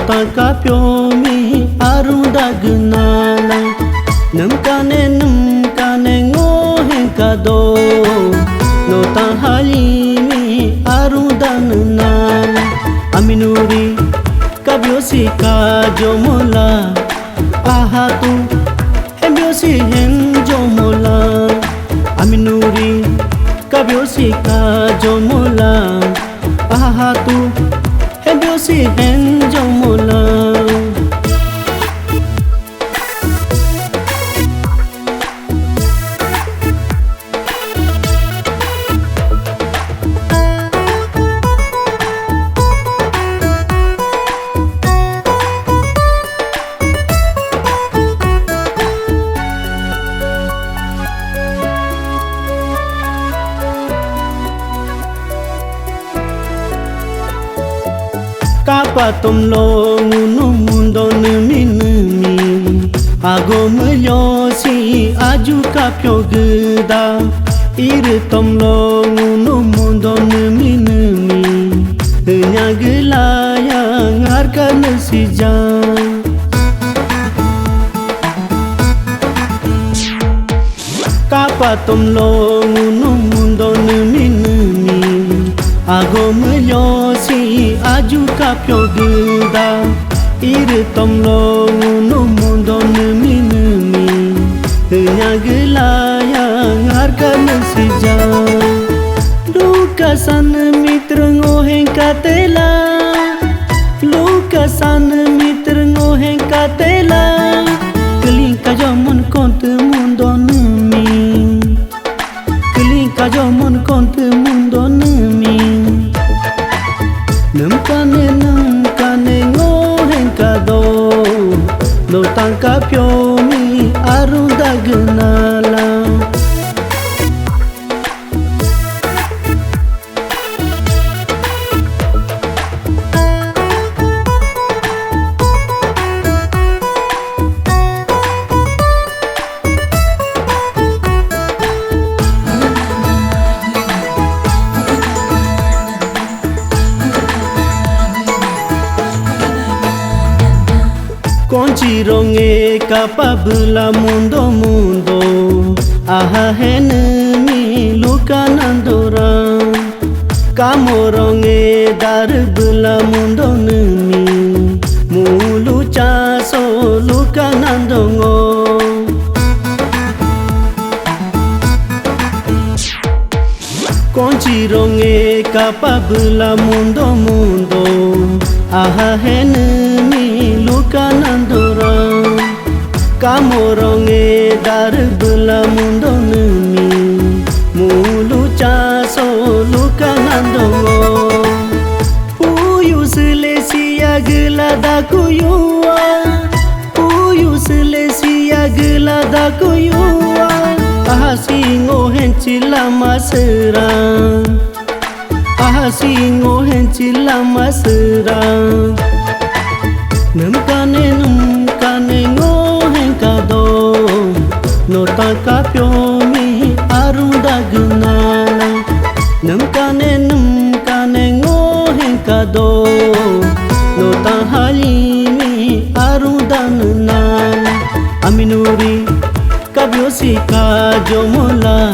ta ka pyo mi aru dagnala nam kane ngo hen ka do no ta hali mi aru danala aminuri kabyo si ka jomola aha tu hembyo si hen jomola aminuri kabyo si ka jomola aha tu hembyo si hen jomola Kapatom lo ngunu mundo numi ago melyo si aju kapyo geda iritom lo ngunu mundo numi hanya gelaya ngarkan si jang kapatom lo ngunu mundo numi ago melyo si aju kapyo geda iritom lo ngunu mundo numi hanya gelaya ngarkan si jang lukasan mitra ngoheng katela lukasan mitra ngoheng katela keling kajamon konte mundo numi keling kajamon konte mundo numi nam kane ngoheng kado lo tangka pyo mi aru dagnala Konci ronge kapabla mundo aha henemi luka nandora kamo ronge darbla mundo nemi mulu chaso luka nandongo Konci ronge kapabla mundo aha henemi luka nandora kamo ronge darbla mundo nemi mulu chaso luka nandongo puyu silesiya gelada kuyua puyu silesiya gelada kuyua ahasingo henchila masra ahasingo henchila masra nam kane ngohen kado no ta ka pyo mi aru dagnala nam kane ngohen kado no ta hali mi aru danala aminuri kabyo si ka jomola